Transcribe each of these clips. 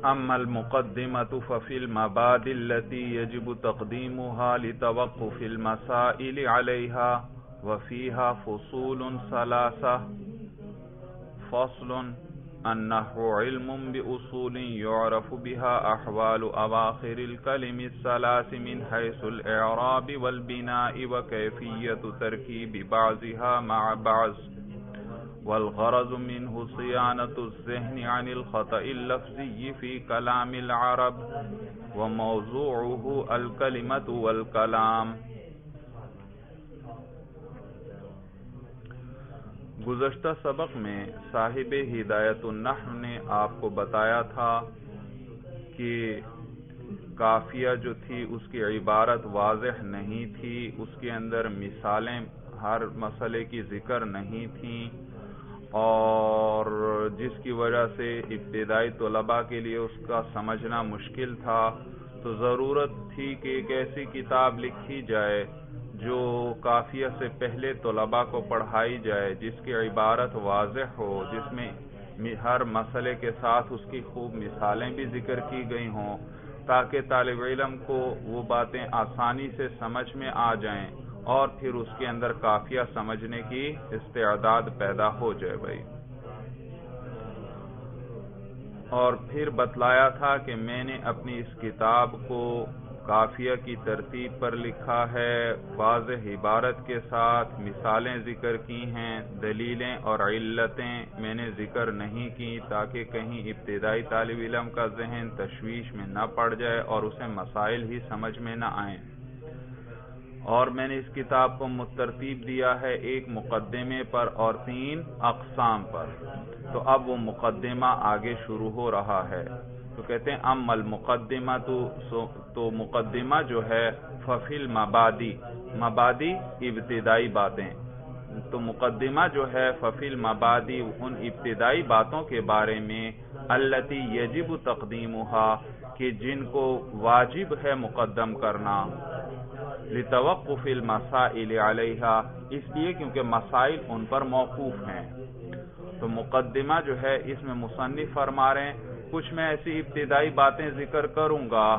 اما المقدمة ففي المبادئ التي يجب تقديمها لتوقف المسائل عليها وفيها فصول ثلاثة. فصل: النحو علم بأصول يعرف بها أحوال أواخر الكلم الثلاث من حيث الإعراب والبناء وكيفية تركيب بعضها مع بعض، والغرض منه صيانة الذهن عن الخطأ اللفظي في كلام العرب، وموضوعه الكلمة والكلام. گزشتہ سبق میں صاحب ہدایت النحو نے آپ کو بتایا تھا کہ قافیہ جو تھی اس کی عبارت واضح نہیں تھی، اس کے اندر مثالیں ہر مسئلے کی ذکر نہیں تھیں، اور جس کی وجہ سے ابتدائی طلباء کے لیے اس کا سمجھنا مشکل تھا. تو ضرورت تھی کہ ایک ایسی کتاب لکھی جائے جو قافیہ سے پہلے طلباء کو پڑھائی جائے، جس کی عبارت واضح ہو، جس میں ہر مسئلے کے ساتھ اس کی خوب مثالیں بھی ذکر کی گئی ہوں، تاکہ طالب علم کو وہ باتیں آسانی سے سمجھ میں آ جائیں اور پھر اس کے اندر قافیہ سمجھنے کی استعداد پیدا ہو جائے بھائی. اور پھر بتلایا تھا کہ میں نے اپنی اس کتاب کو قافیہ کی ترتیب پر لکھا ہے، واضح عبارت کے ساتھ مثالیں ذکر کی ہیں، دلیلیں اور علتیں میں نے ذکر نہیں کی تاکہ کہیں ابتدائی طالب علم کا ذہن تشویش میں نہ پڑ جائے اور اسے مسائل ہی سمجھ میں نہ آئیں. اور میں نے اس کتاب کو مترتیب دیا ہے ایک مقدمے پر اور 3 اقسام پر. تو اب وہ مقدمہ آگے شروع ہو رہا ہے. تو کہتے ہیں اما المقدمہ تو مقدمہ جو ہے ففی المبادی، مبادی ابتدائی باتیں، تو مقدمہ جو ہے ففی المبادی ان ابتدائی باتوں کے بارے میں التی یجب تقدیمها کہ جن کو واجب ہے مقدم کرنا، لتوقف المسائل علیہا اس لیے کیونکہ مسائل ان پر موقوف ہیں. تو مقدمہ جو ہے اس میں مصنف فرما رہے ہیں کچھ میں ایسی ابتدائی باتیں ذکر کروں گا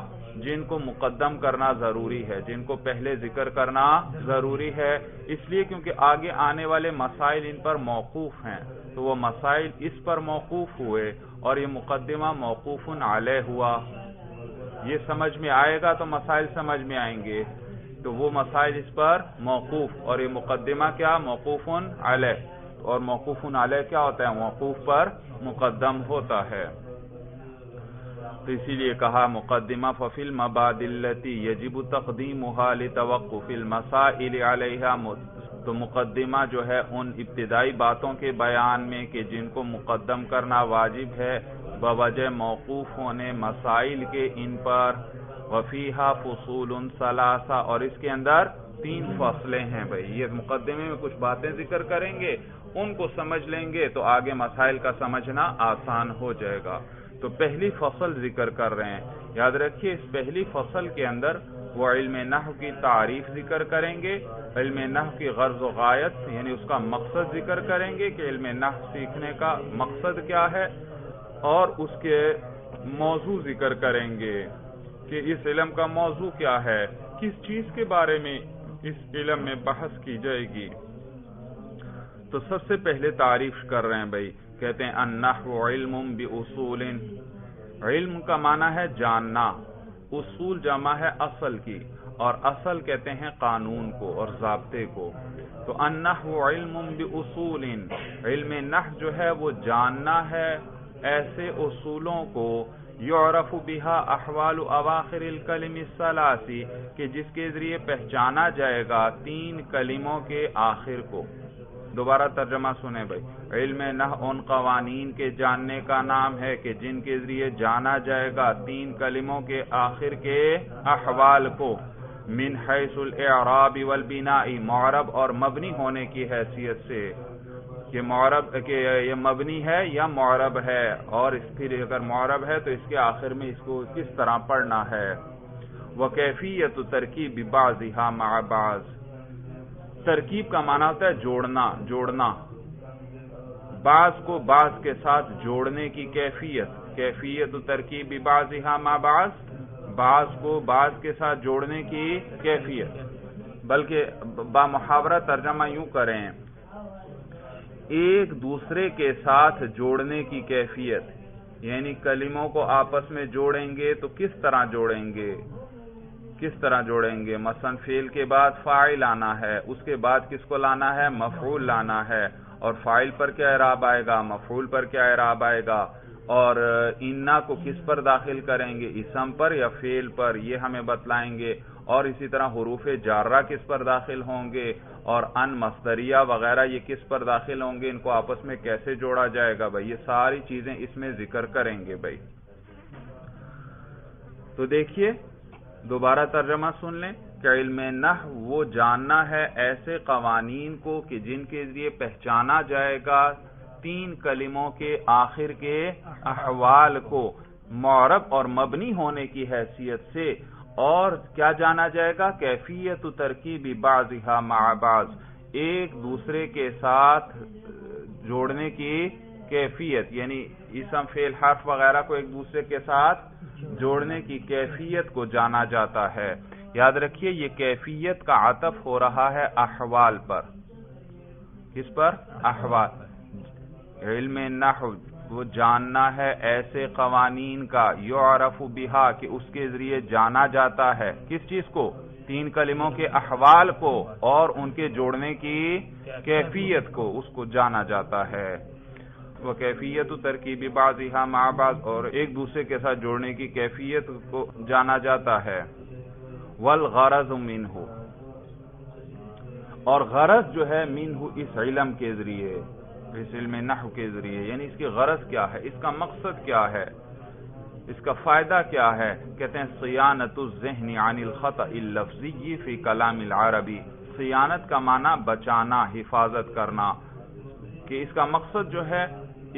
جن کو مقدم کرنا ضروری ہے، جن کو پہلے ذکر کرنا ضروری ہے، اس لیے کیونکہ آگے آنے والے مسائل ان پر موقوف ہیں. تو وہ مسائل اس پر موقوف ہوئے اور یہ مقدمہ موقوف علیہ ہوا. یہ سمجھ میں آئے گا تو مسائل سمجھ میں آئیں گے. تو وہ مسائل اس پر موقوف اور یہ مقدمہ کیا موقوف علیہ. اور موقوف علیہ کیا ہوتا ہے؟ موقوف پر مقدم ہوتا ہے. تو اسی لیے کہا مقدمہ ففی المبادئ التی یجب تقدیمها لتوقف المسائل علیہا. تو مقدمہ جو ہے ان ابتدائی باتوں کے بیان میں کہ جن کو مقدم کرنا واجب ہے بوجہ موقوف ہونے مسائل کے ان پر. وفیہا فصول ثلاثہ اور اس کے اندر 3 فصلیں ہیں بھائی. یہ مقدمے میں کچھ باتیں ذکر کریں گے، ان کو سمجھ لیں گے تو آگے مسائل کا سمجھنا آسان ہو جائے گا. تو پہلی فصل ذکر کر رہے ہیں. یاد رکھیے اس پہلی فصل کے اندر وہ علم نحو کی تعریف ذکر کریں گے، علم نحو کی غرض و غایت یعنی اس کا مقصد ذکر کریں گے کہ علم نحو سیکھنے کا مقصد کیا ہے، اور اس کے موضوع ذکر کریں گے کہ اس علم کا موضوع کیا ہے، کس چیز کے بارے میں اس علم میں بحث کی جائے گی. تو سب سے پہلے تعریف کر رہے ہیں بھائی، کہتے ہیں النحو علم باصول. علم کا معنی ہے جاننا، اصول جمع ہے اصل کی، اور اصل کہتے ہیں قانون کو اور ضابطے کو. تو النحو علم باصول، علم نحو جو ہے وہ جاننا ہے ایسے اصولوں کو یعرف بها احوال اواخر الکلم الثلاث کہ جس کے ذریعے پہچانا جائے گا 3 کلموں کے آخر کو. دوبارہ ترجمہ سنیں بھائی. علم نحو ان قوانین کے جاننے کا نام ہے کہ جن کے ذریعے جانا جائے گا 3 کلموں کے آخر کے احوال کو، من حیث الاعراب والبناء معرب اور مبنی ہونے کی حیثیت سے کہ معرب کہ یہ مبنی ہے یا معرب ہے، اور پھر اگر معرب ہے تو اس کے آخر میں اس کو کس طرح پڑھنا ہے. وکیفیت ترکیب بعضها مع بعض، ترکیب کا معنی ہوتا ہے جوڑنا، بعض کو بعض کے ساتھ جوڑنے کی کیفیت. کیفیت ترکیب بعضھا مع بعض، بعض کو بعض کے ساتھ جوڑنے کی کیفیت، بلکہ با محاورہ ترجمہ یوں کریں، ایک دوسرے کے ساتھ جوڑنے کی کیفیت، یعنی کلموں کو آپس میں جوڑیں گے تو کس طرح جوڑیں گے، کس طرح جوڑیں گے؟ مثلا فعل کے بعد فاعل آنا ہے، اس کے بعد کس کو لانا ہے؟ مفعول لانا ہے، اور فاعل پر کیا اعراب آئے گا؟ مفعول پر کیا اعراب آئے گا؟ اور انا کو کس پر داخل کریں گے؟ اسم پر یا فعل پر؟ یہ ہمیں بتلائیں گے۔ اور اسی طرح حروف جارہ کس پر داخل ہوں گے، اور ان مصدریہ وغیرہ یہ کس پر داخل ہوں گے، ان کو آپس میں کیسے جوڑا جائے گا بھائی، یہ ساری چیزیں اس میں ذکر کریں گے بھائی۔ تو دیکھیے دوبارہ ترجمہ سن لیں کہ علم نحو وہ جاننا ہے ایسے قوانین کو کہ جن کے ذریعے پہچانا جائے گا تین کلموں کے آخر کے احوال کو معرب اور مبنی ہونے کی حیثیت سے، اور کیا جانا جائے گا؟ کیفیت ترکیب بعضھا مع بعض، ایک دوسرے کے ساتھ جوڑنے کی کیفیت، یعنی اسم فعل حرف وغیرہ کو ایک دوسرے کے ساتھ جوڑنے کی کیفیت کو جانا جاتا ہے۔ یاد رکھیے یہ کیفیت کا عطف ہو رہا ہے احوال پر، کس پر؟ احوال۔ علم نحو وہ جاننا ہے ایسے قوانین کا، یعرف بہا کہ اس کے ذریعے جانا جاتا ہے، کس چیز کو؟ تین کلموں کے احوال کو اور ان کے جوڑنے کی کیفیت کو، اس کو جانا جاتا ہے۔ وہ کیفیت ترکیب بعضھا مع بعض، اور ایک دوسرے کے ساتھ جوڑنے کی کیفیت کو جانا جاتا ہے۔ والغرض منہ، اور غرض جو ہے منہ اس علم کے ذریعے، اس علم نحو کے ذریعے، یعنی اس کی غرض کیا ہے، اس کا مقصد کیا ہے، اس کا فائدہ کیا ہے؟ کہتے ہیں صیانت الذہن عن الخطأ اللفظی فی کلام العربی۔ صیانت کا معنی بچانا، حفاظت کرنا، کہ اس کا مقصد جو ہے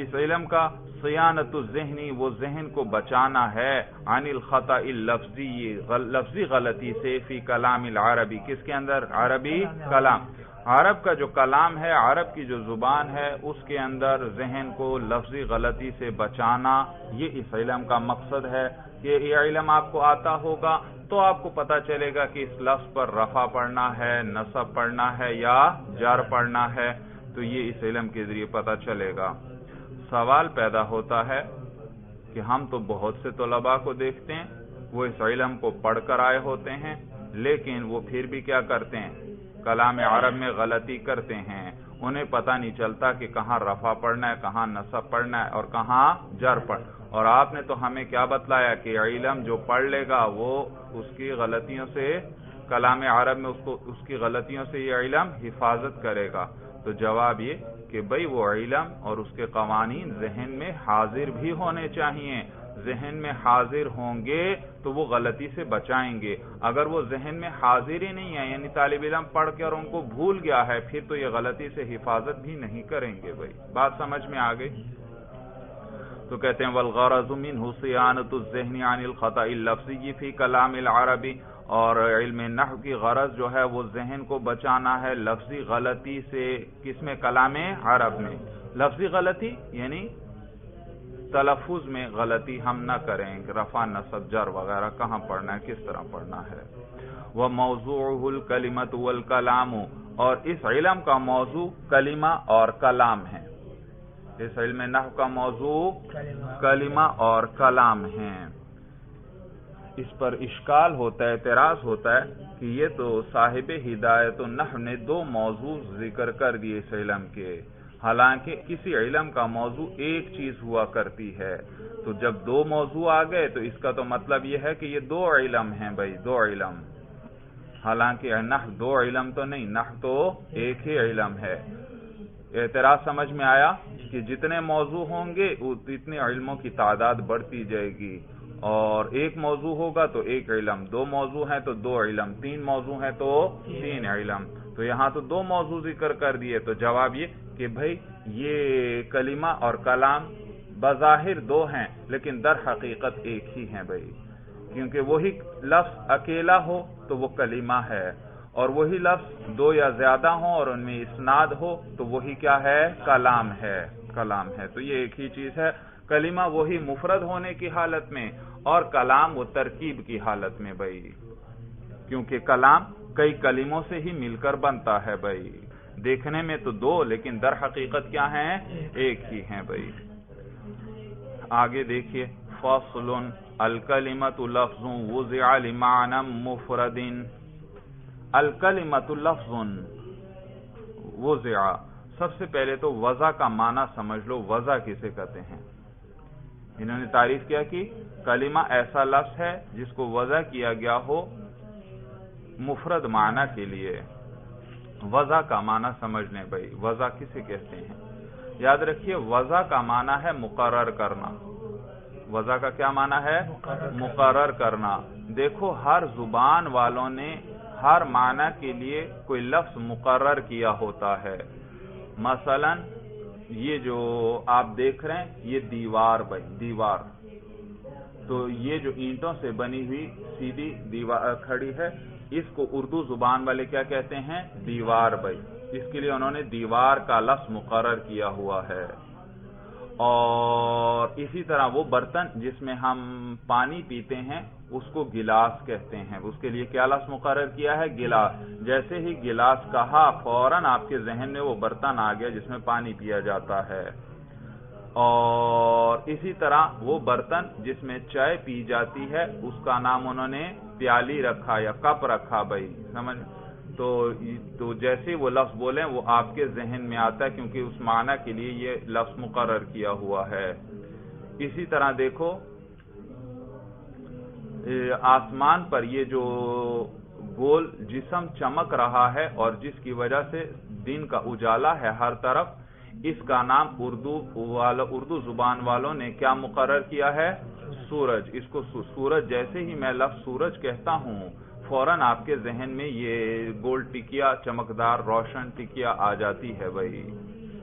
اس علم کا صیانت الذہنی، وہ ذہن کو بچانا ہے، عن الخطأ اللفظی، لفظی غلطی سے، فی کلام العربی، کس کے اندر؟ عربی کلام، عرب کا جو کلام ہے، عرب کی جو زبان ہے، اس کے اندر ذہن کو لفظی غلطی سے بچانا، یہ اس علم کا مقصد ہے۔ کہ یہ علم آپ کو آتا ہوگا تو آپ کو پتا چلے گا کہ اس لفظ پر رفع پڑھنا ہے، نصب پڑھنا ہے یا جر پڑھنا ہے، تو یہ اس علم کے ذریعے پتا چلے گا۔ سوال پیدا ہوتا ہے کہ ہم تو بہت سے طلباء کو دیکھتے ہیں وہ اس علم کو پڑھ کر آئے ہوتے ہیں، لیکن وہ پھر بھی کیا کرتے ہیں؟ کلام عرب میں غلطی کرتے ہیں، انہیں پتہ نہیں چلتا کہ کہاں رفع پڑھنا ہے، کہاں نصب پڑھنا ہے اور کہاں جر پڑھنا۔ اور آپ نے تو ہمیں کیا بتلایا کہ علم جو پڑھ لے گا وہ اس کی غلطیوں سے، کلام عرب میں اس کی غلطیوں سے یہ علم حفاظت کرے گا۔ تو جواب یہ کہ بھئی وہ علم اور اس کے قوانین ذہن میں حاضر بھی ہونے چاہیے، ذہن میں حاضر ہوں گے تو وہ غلطی سے بچائیں گے۔ اگر وہ ذہن میں حاضر ہی نہیں ہے، یعنی طالب علم پڑھ کے اور ان کو بھول گیا ہے، پھر تو یہ غلطی سے حفاظت بھی نہیں کریں گے۔ بھائی بات سمجھ میں آ گئی؟ تو کہتے ہیں والغرض منہ صیانت الذہن عن الخطأ اللفظی فی کلام العربی، اور علم نحو کی غرض جو ہے وہ ذہن کو بچانا ہے لفظی غلطی سے، کس میں؟ کلام عرب میں۔ لفظی غلطی یعنی تلفظ میں غلطی ہم نہ کریں، رفع نصب جر وغیرہ کہاں پڑھنا ہے، کس طرح پڑھنا ہے۔ وَمَوْضُوعُهُ الْكَلِمَةُ وَالْكَلَامُ، اور اس علم کا موضوع کلمہ اور کلام ہے۔ اس علم نحو کا موضوع کلمہ اور کلام ہیں۔ اس پر اشکال ہوتا ہے، اعتراض ہوتا ہے کہ یہ تو صاحب ہدایت النحو نے دو موضوع ذکر کر دیے اس علم کے، حالانکہ کسی علم کا موضوع ایک چیز ہوا کرتی ہے، تو جب دو موضوع آ گئے تو اس کا تو مطلب یہ ہے کہ یہ دو علم ہیں بھائی، دو علم، حالانکہ نحو دو علم تو نہیں، نحو تو ایک ہی علم ہے۔ اعتراض سمجھ میں آیا کہ جتنے موضوع ہوں گے اتنے علموں کی تعداد بڑھتی جائے گی، اور ایک موضوع ہوگا تو ایک علم، دو موضوع ہیں تو دو علم، تین موضوع ہیں تو تین علم، تو یہاں تو دو موضوع ذکر کر دیے۔ تو جواب یہ کہ بھائی یہ کلمہ اور کلام بظاہر دو ہیں لیکن در حقیقت ایک ہی ہیں بھائی، کیونکہ وہی لفظ اکیلا ہو تو وہ کلمہ ہے، اور وہی لفظ دو یا زیادہ ہوں اور ان میں اسناد ہو تو وہی کیا ہے؟ کلام ہے، کلام ہے۔ تو یہ ایک ہی چیز ہے، کلمہ وہی مفرد ہونے کی حالت میں اور کلام وہ ترکیب کی حالت میں بھائی، کیونکہ کلام کئی کلموں سے ہی مل کر بنتا ہے بھائی، دیکھنے میں تو دو لیکن در حقیقت کیا ہیں؟ ایک ہی ہیں بھائی۔ آگے دیکھیے، فصل الکلمۃ لفظ وضع لمعنی مفرد۔ الکلمۃ لفظ وضع، سب سے پہلے تو وضع کا معنی سمجھ لو، وضع کسے کہتے ہیں؟ انہوں نے تعریف کیا کہ کلمہ ایسا لفظ ہے جس کو وضع کیا گیا ہو مفرد معنی کے لیے۔ وضع کا معنی سمجھ لیں بھائی، وضع کسے کہتے ہیں؟ یاد رکھیے، وضع کا معنی ہے مقرر کرنا۔ وضع کا کیا معنی ہے؟ مقرر کرنا۔ دیکھو، ہر زبان والوں نے ہر معنی کے لیے کوئی لفظ مقرر کیا ہوتا ہے۔ مثلا یہ جو آپ دیکھ رہے ہیں، یہ دیوار بھائی، دیوار تو یہ جو اینٹوں سے بنی ہوئی سیدھی دیوار کھڑی ہے، اس کو اردو زبان والے کیا کہتے ہیں؟ دیوار بھائی۔ اس کے لیے انہوں نے دیوار کا لفظ مقرر کیا ہوا ہے۔ اور اسی طرح وہ برتن جس میں ہم پانی پیتے ہیں اس کو گلاس کہتے ہیں، اس کے لیے کیا لفظ مقرر کیا ہے؟ گلاس۔ جیسے ہی گلاس کہا فوراً آپ کے ذہن میں وہ برتن آ گیا جس میں پانی پیا جاتا ہے۔ اور اسی طرح وہ برتن جس میں چائے پی جاتی ہے اس کا نام انہوں نے پیالی رکھا یا کپ رکھا بھائی، سمجھ؟ تو جیسے وہ لفظ بولیں وہ آپ کے ذہن میں آتا ہے، کیونکہ اس معنی کے لیے یہ لفظ مقرر کیا ہوا ہے۔ اسی طرح دیکھو، آسمان پر یہ جو گول جسم چمک رہا ہے اور جس کی وجہ سے دن کا اجالا ہے ہر طرف، اس کا نام اردو زبان والوں نے کیا مقرر کیا ہے؟ سورج۔ اس کو سورج، جیسے ہی میں لفظ سورج کہتا ہوں فوراً آپ کے ذہن میں یہ گول ٹکیا، چمکدار روشن ٹکیا آ جاتی ہے بھائی۔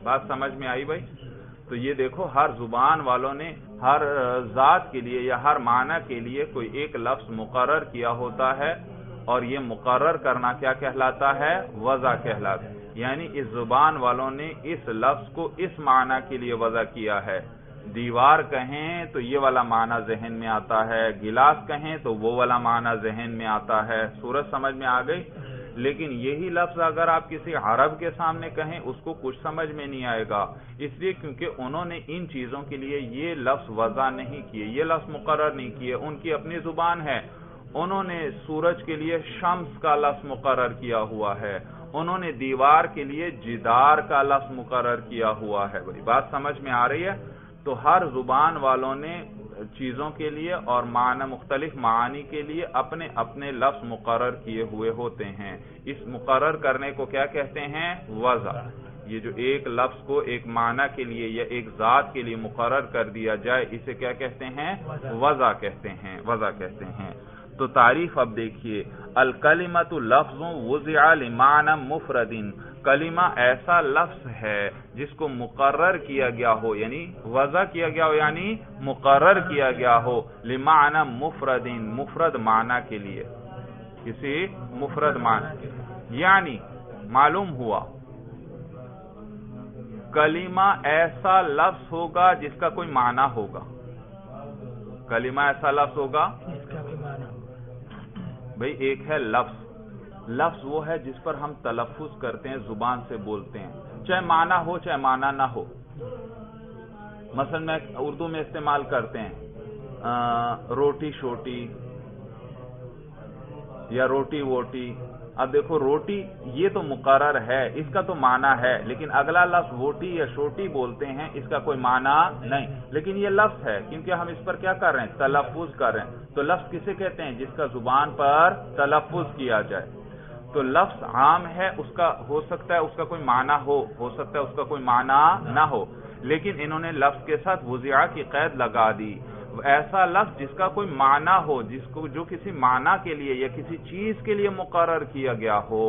بات سمجھ میں آئی بھائی؟ تو یہ دیکھو، ہر زبان والوں نے ہر ذات کے لیے یا ہر معنی کے لیے کوئی ایک لفظ مقرر کیا ہوتا ہے، اور یہ مقرر کرنا کیا کہلاتا ہے؟ وضع کہلاتا ہے۔ یعنی اس زبان والوں نے اس لفظ کو اس معنی کے لیے وضع کیا ہے۔ دیوار کہیں تو یہ والا معنی ذہن میں آتا ہے، گلاس کہیں تو وہ والا معنی ذہن میں آتا ہے۔ سورج سمجھ میں آ گئی؟ لیکن یہی لفظ اگر آپ کسی عرب کے سامنے کہیں اس کو کچھ سمجھ میں نہیں آئے گا، اس لیے کیونکہ انہوں نے ان چیزوں کے لیے یہ لفظ وضع نہیں کیے، یہ لفظ مقرر نہیں کیے، ان کی اپنی زبان ہے۔ انہوں نے سورج کے لیے شمس کا لفظ مقرر کیا ہوا ہے، انہوں نے دیوار کے لیے جدار کا لفظ مقرر کیا ہوا ہے بھائی۔ بات سمجھ میں آ رہی ہے؟ تو ہر زبان والوں نے چیزوں کے لیے اور معنی مختلف معانی کے لیے اپنے اپنے لفظ مقرر کیے ہوئے ہوتے ہیں۔ اس مقرر کرنے کو کیا کہتے ہیں؟ وضع۔ یہ جو ایک لفظ کو ایک معنی کے لیے یا ایک ذات کے لیے مقرر کر دیا جائے، اسے کیا کہتے ہیں؟ وضع کہتے ہیں، وضع کہتے ہیں۔ تو تعریف اب دیکھیے، الکلمۃ لفظ وضع لمعنی مفرد، کلمہ ایسا لفظ ہے جس کو مقرر کیا گیا ہو، یعنی وضع کیا گیا ہو، یعنی مقرر کیا گیا ہو لمعنی مفرد، مفرد معنی کے لیے، کسی مفرد معنی۔ یعنی معلوم ہوا کلمہ ایسا لفظ ہوگا جس کا کوئی معنی ہوگا، کلمہ ایسا لفظ ہوگا بھئی۔ ایک ہے لفظ، لفظ وہ ہے جس پر ہم تلفظ کرتے ہیں، زبان سے بولتے ہیں، چاہے معنی ہو چاہے معنی نہ ہو۔ مثلا میں اردو میں استعمال کرتے ہیں روٹی شوٹی یا روٹی ووٹی۔ اب دیکھو، روٹی یہ تو مقرر ہے، اس کا تو معنی ہے، لیکن اگلا لفظ ووٹی یا شوٹی بولتے ہیں، اس کا کوئی معنی نہیں، لیکن یہ لفظ ہے کیونکہ ہم اس پر کیا کر رہے ہیں؟ تلفظ کر رہے ہیں۔ تو لفظ کسے کہتے ہیں؟ جس کا زبان پر تلفظ کیا جائے۔ تو لفظ عام ہے، اس کا ہو سکتا ہے اس کا کوئی معنی ہو سکتا ہے اس کا کوئی معنی نہ ہو، لیکن انہوں نے لفظ کے ساتھ وضع کی قید لگا دی۔ ایسا لفظ جس کا کوئی معنی ہو، جو کسی معنی کے لیے یا کسی چیز کے لیے مقرر کیا گیا ہو،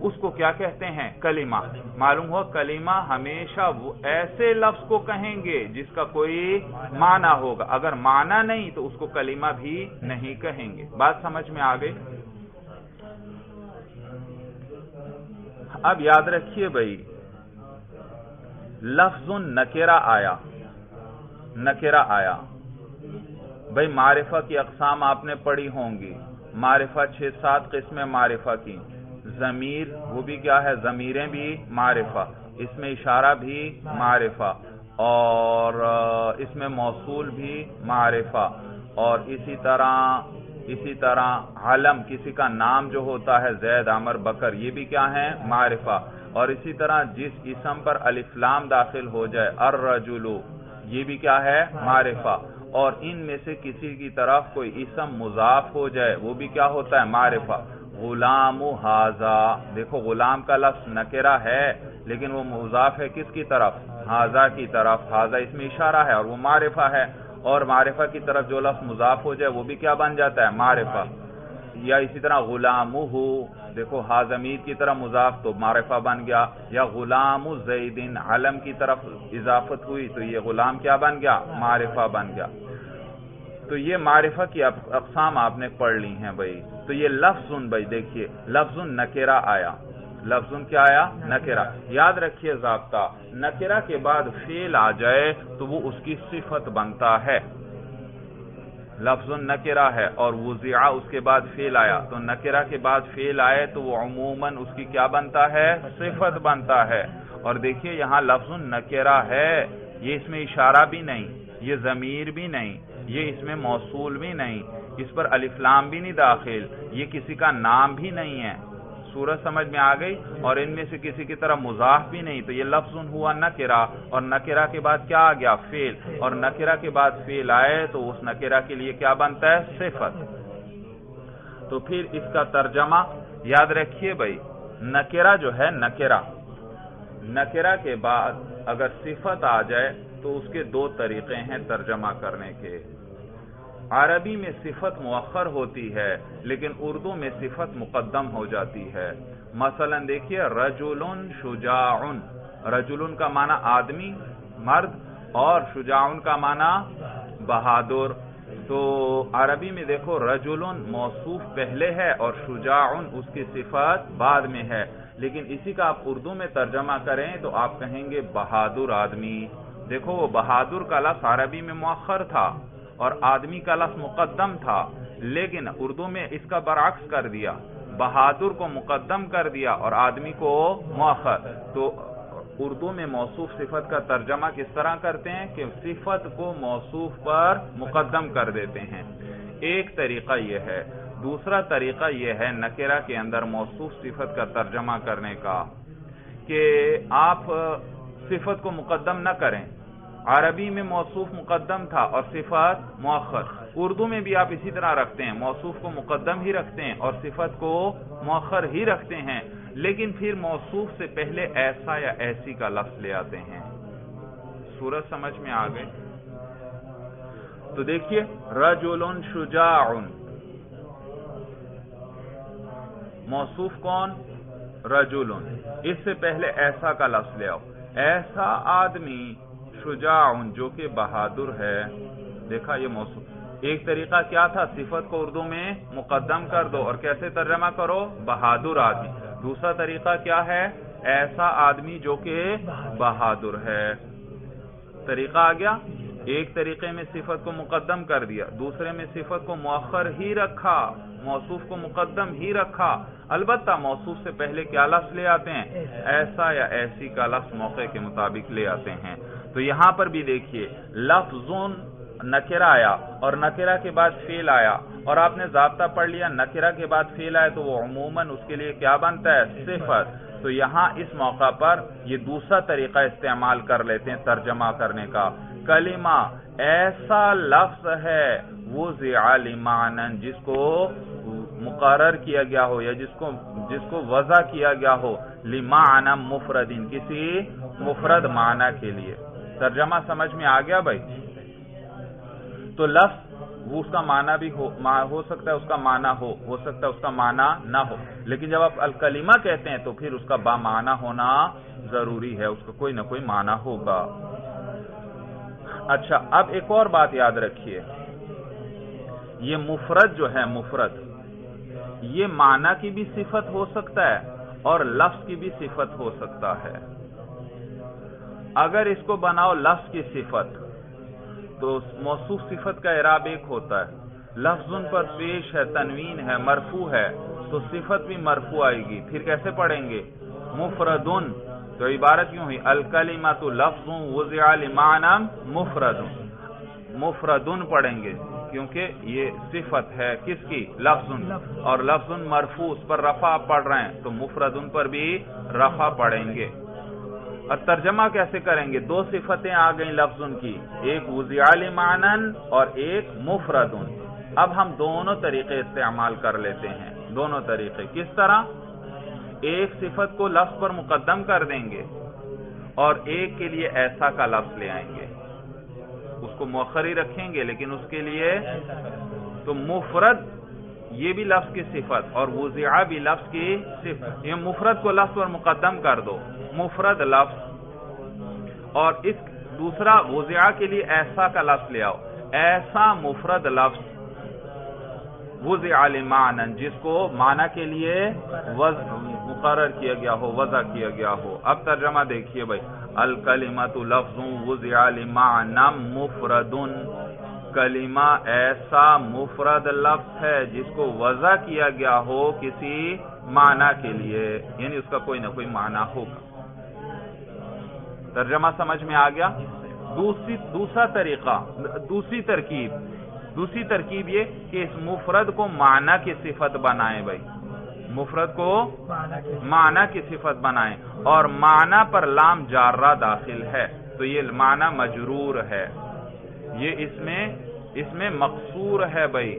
اس کو کیا کہتے ہیں؟ کلمہ۔ معلوم ہوا کلمہ ہمیشہ وہ ایسے لفظ کو کہیں گے جس کا کوئی معنی ہوگا، اگر معنی نہیں تو اس کو کلمہ بھی نہیں کہیں گے۔ بات سمجھ میں آ گئی؟ اب یاد رکھیے بھائی، لفظ نکرہ آیا، نکرہ آیا. بھئی معرفہ کی اقسام آپ نے پڑھی ہوں گی. معرفہ 6-7 قسمیں معرفہ کی. ضمیر وہ بھی کیا ہے؟ ضمیریں بھی معرفہ، اس میں اشارہ بھی معرفہ، اور اس میں موصول بھی معرفہ، اور اسی طرح علم کسی کا نام جو ہوتا ہے زید، عمر، بکر، یہ بھی کیا ہے؟ معرفہ. اور اسی طرح جس اسم پر الف لام داخل ہو جائے، الرجل، یہ بھی کیا ہے؟ معرفہ. اور ان میں سے کسی کی طرف کوئی اسم مضاف ہو جائے وہ بھی کیا ہوتا ہے؟ معرفہ. غلام ھذا، دیکھو غلام کا لفظ نکرہ ہے لیکن وہ مضاف ہے کس کی طرف؟ ھذا کی طرف. ھذا اس میں اشارہ ہے اور وہ معرفہ ہے. اور معرفہ کی طرف جو لفظ مضاف ہو جائے وہ بھی کیا بن جاتا ہے؟ معرفہ. یا اسی طرح غلامہ، دیکھو ہا ضمیر کی طرف مضاف تو معرفہ بن گیا. یا غلام زید، علم کی طرف اضافت ہوئی تو یہ غلام کیا بن گیا؟ معرفہ بن گیا. تو یہ معرفہ کی اقسام آپ نے پڑھ لی ہیں بھائی. تو یہ لفظ بھائی دیکھیے، لفظ نکرہ آیا. لفظ کیا آیا؟ نکرہ. یاد رکھیے ضابطہ، نکرہ کے بعد فعل آ جائے تو وہ اس کی صفت بنتا ہے. لفظ نکرہ ہے اور وضع اس کے بعد فعل آیا، تو نکرہ کے بعد فعل آئے تو وہ عموماً اس کی کیا بنتا ہے؟ صفت بنتا ہے. اور دیکھیے یہاں لفظ نکرہ ہے، یہ اس میں اشارہ بھی نہیں، یہ ضمیر بھی نہیں، یہ اس میں موصول بھی نہیں، اس پر الف لام بھی نہیں داخل، یہ کسی کا نام بھی نہیں ہے. صورت سمجھ میں آ گئی؟ اور ان میں سے کسی کی طرف مضاف بھی نہیں، تو یہ لفظ ہوا نکرہ. اور نکرہ کے بعد کیا آ گیا؟ فعل. اور نکرہ کے بعد فعل آئے تو اس نکرہ کے لیے کیا بنتا ہے؟ صفت. تو پھر اس کا ترجمہ یاد رکھیے بھائی، نکرہ جو ہے نکرہ کے بعد اگر صفت آ جائے تو اس کے 2 طریقے ہیں ترجمہ کرنے کے. عربی میں صفت مؤخر ہوتی ہے لیکن اردو میں صفت مقدم ہو جاتی ہے. مثلا دیکھیے رجل شجاع، رجل کا معنی آدمی، مرد، اور شجاع کا معنی بہادر. تو عربی میں دیکھو رجل موصوف پہلے ہے اور شجاع اس کی صفت بعد میں ہے. لیکن اسی کا آپ اردو میں ترجمہ کریں تو آپ کہیں گے بہادر آدمی. دیکھو وہ بہادر کا لفظ عربی میں مؤخر تھا اور آدمی کا لفظ مقدم تھا، لیکن اردو میں اس کا برعکس کر دیا، بہادر کو مقدم کر دیا اور آدمی کو مؤخر. تو اردو میں موصوف صفت کا ترجمہ کس طرح کرتے ہیں کہ صفت کو موصوف پر مقدم کر دیتے ہیں. ایک طریقہ یہ ہے. دوسرا طریقہ یہ ہے نکرہ کے اندر موصوف صفت کا ترجمہ کرنے کا کہ آپ صفت کو مقدم نہ کریں. عربی میں موصوف مقدم تھا اور صفت مؤخر. اردو میں بھی آپ اسی طرح رکھتے ہیں، موصوف کو مقدم ہی رکھتے ہیں اور صفت کو مؤخر ہی رکھتے ہیں، لیکن پھر موصوف سے پہلے ایسا یا ایسی کا لفظ لے آتے ہیں. صورت سمجھ میں آ گئی؟ تو دیکھیے رجل شجاع، موصوف کون؟ رجل. اس سے پہلے ایسا کا لفظ لے آؤ، ایسا آدمی شجاع جو کہ بہادر ہے. دیکھا یہ موصوف. ایک طریقہ کیا تھا؟ صفت کو اردو میں مقدم کر دو اور کیسے ترجمہ کرو؟ بہادر آدمی. دوسرا طریقہ کیا ہے؟ ایسا آدمی جو کہ بہادر ہے. طریقہ آ گیا. ایک طریقے میں صفت کو مقدم کر دیا، دوسرے میں صفت کو مؤخر ہی رکھا، موصوف کو مقدم ہی رکھا. البتہ موصوف سے پہلے کیا لفظ لے آتے ہیں؟ ایسا یا ایسی کا لفظ موقع کے مطابق لے آتے ہیں. تو یہاں پر بھی دیکھیے لفظ نکرہ آیا اور نکرہ کے بعد فعل آیا، اور آپ نے ضابطہ پڑھ لیا نکرہ کے بعد فعل آئے تو وہ عموماً اس کے لیے کیا بنتا ہے؟ صفت. تو یہاں اس موقع پر یہ دوسرا طریقہ استعمال کر لیتے ہیں ترجمہ کرنے کا. کلمہ ایسا لفظ ہے وضع لمعنی، جس کو مقرر کیا گیا ہو یا جس کو وضع کیا گیا ہو لمعنی مفرد، کسی مفرد معنی کے لیے. ترجمہ سمجھ میں آ گیا بھائی؟ تو لفظ وہ اس کا معنی بھی ہو سکتا ہے، اس کا معنی ہو سکتا ہے اس کا معنی نہ ہو، لیکن جب آپ الکلمہ کہتے ہیں تو پھر اس کا با معنی ہونا ضروری ہے، اس کا کوئی نہ کوئی معنی ہوگا. اچھا اب ایک اور بات یاد رکھیے، یہ مفرد جو ہے مفرد، یہ معنی کی بھی صفت ہو سکتا ہے اور لفظ کی بھی صفت ہو سکتا ہے. اگر اس کو بناؤ لفظ کی صفت تو موصوف صفت کا اعراب ایک ہوتا ہے. لفظ پر پیش ہے، تنوین ہے، مرفوع ہے، تو صفت بھی مرفوع آئے گی. پھر کیسے پڑھیں گے؟ مفردن. تو عبارت یوں ہوئی الکلمۃ لفظ وضع لمعنی مفرد. مفردن پڑھیں گے کیونکہ یہ صفت ہے کس کی؟ لفظ. اور لفظ مرفوع، اس پر رفع پڑھ رہے ہیں تو مفردن پر بھی رفع پڑھیں گے. اور ترجمہ کیسے کریں گے؟ دو صفتیں آ گئیں لفظ کی، ایک وضع لمعنی اور ایک مفردن. اب ہم دونوں طریقے استعمال کر لیتے ہیں. دونوں طریقے کس طرح؟ ایک صفت کو لفظ پر مقدم کر دیں گے اور ایک کے لیے ایسا کا لفظ لے آئیں گے. اس کو مؤخر ہی رکھیں گے لیکن اس کے لیے تو مفرد یہ بھی لفظ کی صفت اور وضع بھی لفظ کی صفت. یہ مفرد کو لفظ پر مقدم کر دو، مفرد لفظ، اور اس دوسرا وضع کے لیے ایسا کا لفظ لے آؤ، ایسا مفرد لفظ وضع لمعنی، جس کو معنی کے لیے مقرر کیا گیا ہو، وضع کیا گیا ہو. اب ترجمہ دیکھیے بھائی، الکلمۃ لفظ وضع لمعنی مفرد. کلمہ ایسا مفرد لفظ ہے جس کو وضع کیا گیا ہو کسی معنی کے لیے، یعنی اس کا کوئی نہ کوئی معنی ہوگا. ترجمہ سمجھ میں آ گیا؟ دوسرا طریقہ، دوسری ترکیب یہ کہ اس مفرد کو معنی کی صفت بنائیں. بھائی مفرد کو معنی کی صفت بنائیں اور معنی پر لام جارہ داخل ہے تو یہ معنی مجرور ہے. یہ اس میں مقصور ہے. بھائی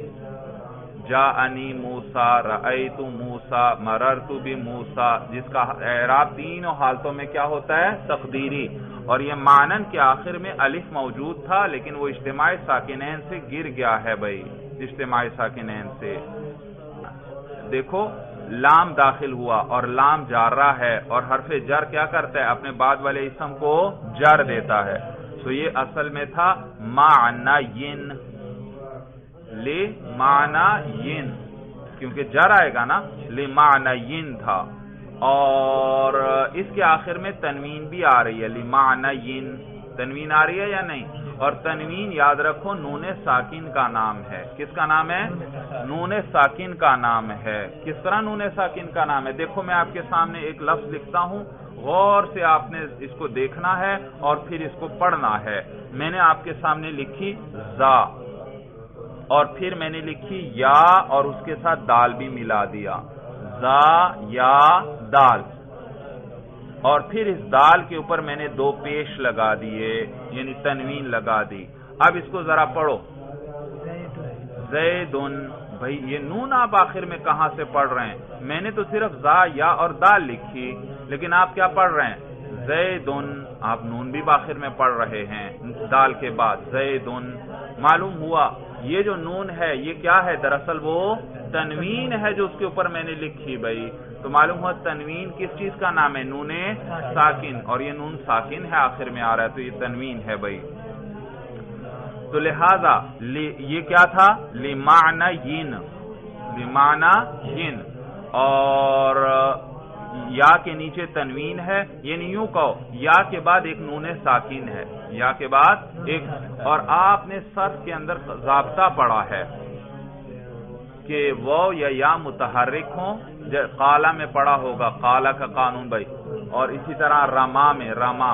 جاءنی موسیٰ، رأیت موسیٰ، مررت بموسیٰ، جس کا اعراب تینوں حالتوں میں کیا ہوتا ہے؟ تقدیری. اور یہ معنن کے آخر میں الف موجود تھا لیکن وہ اجتماع ساکنین سے گر گیا ہے. بھائی اجتماع ساکنین سے دیکھو لام داخل ہوا اور لام جارہ ہے اور حرف جر کیا کرتا ہے؟ اپنے بعد والے اسم کو جر دیتا ہے. تو یہ اصل میں تھا معنین، لمعنین، کیونکہ جر آئے گا نا، لمعنین تھا. اور اس کے آخر میں تنوین بھی آ رہی ہے، لمعنین، تنوین آ رہی ہے یا نہیں؟ اور تنوین یاد رکھو نون ساکن کا نام ہے. کس کا نام ہے؟ نون ساکن کا نام ہے. کس طرح نون ساکن کا نام ہے؟ دیکھو میں آپ کے سامنے ایک لفظ لکھتا ہوں، غور سے آپ نے اس کو دیکھنا ہے اور پھر اس کو پڑھنا ہے. میں نے آپ کے سامنے لکھی زا، اور پھر میں نے لکھی یا اور اس کے ساتھ دال بھی ملا دیا، زا یا دال، اور پھر اس دال کے اوپر میں نے دو پیش لگا دیے یعنی تنوین لگا دی. اب اس کو ذرا پڑھو، زیدن. بھائی یہ نون آپ آخر میں کہاں سے پڑھ رہے ہیں؟ میں نے تو صرف زا یا اور دال لکھی لیکن آپ کیا پڑھ رہے ہیں؟ زیدن. آپ نون بھی آخر میں پڑھ رہے ہیں دال کے بعد، زیدن. معلوم ہوا یہ جو نون ہے یہ کیا ہے؟ دراصل وہ تنوین ہے جو اس کے اوپر میں نے لکھی. بھائی تو معلوم ہوا تنوین کس چیز کا نام ہے؟ نون ساکن، اور یہ نون ساکن ہے آخر میں آ رہا ہے تو یہ تنوین ہے. بھائی تو لہذا یہ کیا تھا؟ لمعنین، لمعنین، اور یا کے نیچے تنوین ہے، یعنی یوں کہو یا کے بعد ایک نون ساکن ہے، یا کے بعد ایک. اور آپ نے صرف کے اندر ضابطہ پڑھا ہے کہ وہ یا متحرک ہوں، قالا میں پڑھا ہوگا، قالا کا قانون. بھائی اور اسی طرح رما میں رما،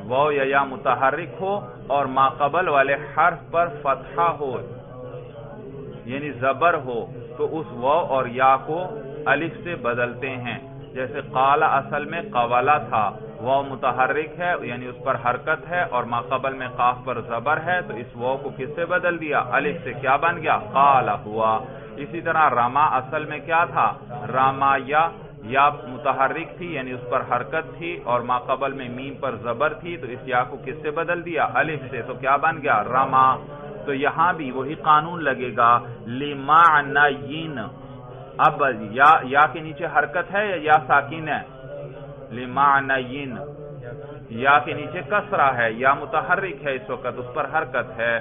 وہ یا متحرک ہو اور ما قبل والے حرف پر فتحہ ہو یعنی زبر ہو تو اس وہ اور یا کو الف سے بدلتے ہیں. جیسے قالا اصل میں قوالا تھا، وہ متحرک ہے یعنی اس پر حرکت ہے اور ما قبل میں قاف پر زبر ہے تو اس وہ کو کس سے بدل دیا؟ الف سے. کیا بن گیا؟ قالا ہوا. اسی طرح رما اصل میں کیا تھا؟ راما یا متحرک تھی یعنی اس پر حرکت تھی اور ما قبل میں میم پر زبر تھی تو اس یا کو کس سے بدل دیا؟ الف سے. تو کیا بن گیا؟ رما. تو یہاں بھی وہی قانون لگے گا، لمعنین. اب یا کے نیچے حرکت ہے یا ساکن ہے؟ لمعنین. یا کے نیچے کسرہ ہے، یا متحرک ہے اس وقت، اس پر حرکت ہے،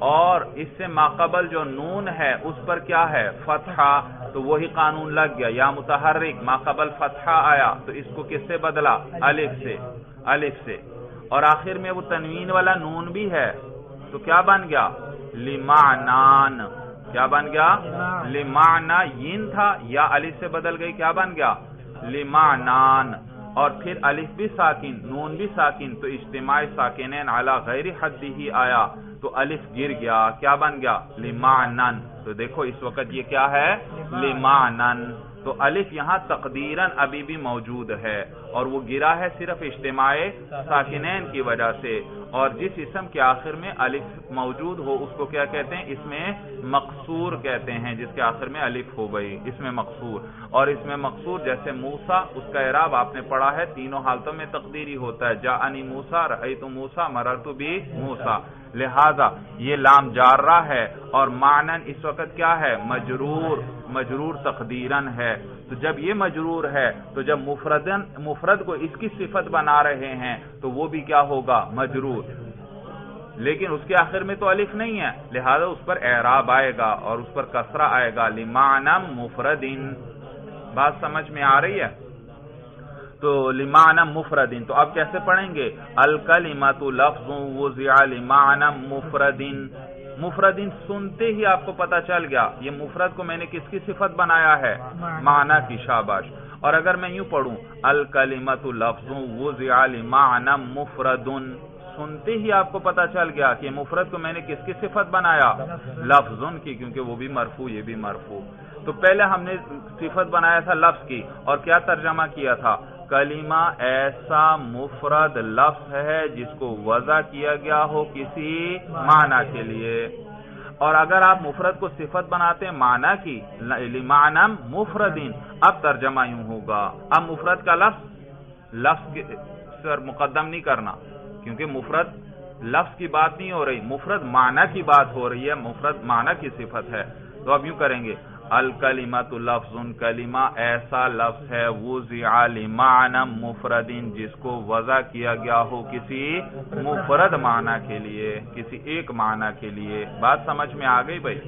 اور اس سے ماقبل جو نون ہے اس پر کیا ہے؟ فتحہ. تو وہی قانون لگ گیا، یا متحرک ماقبل فتحہ آیا تو اس کو کس سے بدلا؟ الف سے. الف سے. اور آخر میں وہ تنوین والا نون بھی ہے تو کیا بن گیا؟ لمعنان. کیا بن گیا؟ لمعنا. ین تھا یا الف سے بدل گئی، کیا بن گیا؟ لمعنان. اور پھر الف بھی ساکن، نون بھی ساکن، تو اجتماع ساکنین علی غیر حد ہی آیا تو الف گر گیا، کیا بن گیا؟ لمعنن. تو دیکھو اس وقت یہ کیا ہے؟ لمعنن. تو الف یہاں تقدیراً ابھی بھی موجود ہے اور وہ گرا ہے صرف اجتماع ساکنین کی وجہ سے. اور جس اسم کے آخر میں الف موجود ہو اس کو کیا کہتے ہیں؟ اس میں مقصور کہتے ہیں، جس کے آخر میں الف ہو گئی اس میں مقصور. اور اس میں مقصور جیسے موسیٰ، اس کا اعراب آپ نے پڑھا ہے تینوں حالتوں میں تقدیری ہوتا ہے، جاءنی موسیٰ، رأیت موسیٰ، مررت بی موسیٰ. لہذا یہ لام جارہ ہے اور معنن اس وقت کیا ہے؟ مجرور تقدیراً ہے. تو جب یہ مجرور ہے تو جب مفرد کو اس کی صفت بنا رہے ہیں تو وہ بھی کیا ہوگا؟ مجرور. لیکن اس کے آخر میں تو الف نہیں ہے، لہذا اس پر اعراب آئے گا اور اس پر کسرہ آئے گا، لمعنم مفردن. بات سمجھ میں آ رہی ہے؟ تو لمعنم مفردن. تو اب کیسے پڑھیں گے؟ الکلمۃ لفظ وضع لمعنم مفردن. مفردن سنتے ہی آپ کو پتا چل گیا یہ مفرد کو میں نے کس کی صفت بنایا ہے؟ معنی کی. شاباش. اور اگر میں یوں پڑھوں الکلمۃ لفظ وضع لمعنم مفردن، سنتے ہی آپ کو پتا چل گیا کہ مفرد کو میں نے کس کی صفت بنایا؟ لفظ کی، کیونکہ وہ بھی مرفوع یہ بھی مرفوع. تو پہلے ہم نے صفت بنایا تھا لفظ کی اور کیا ترجمہ کیا تھا؟ کلمہ ایسا مفرد لفظ ہے جس کو وضع کیا گیا ہو کسی معنی کے لیے. اور اگر آپ مفرد کو صفت بناتے ہیں معنی کی، لمعنم مفردین، اب ترجمہ یوں ہوگا. اب مفرد کا لفظ کے سر مقدم نہیں کرنا، کیونکہ مفرد لفظ کی بات نہیں ہو رہی، مفرد معنی کی بات ہو رہی ہے، مفرد معنی کی صفت ہے. تو اب یوں کریں گے الکلمۃ لفظ، کلمہ ایسا لفظ ہے وضع لمعنی مفردن جس کو وضع کیا گیا ہو کسی مفرد معنی کے لیے، کسی ایک معنی کے لیے. بات سمجھ میں آ گئی بھائی؟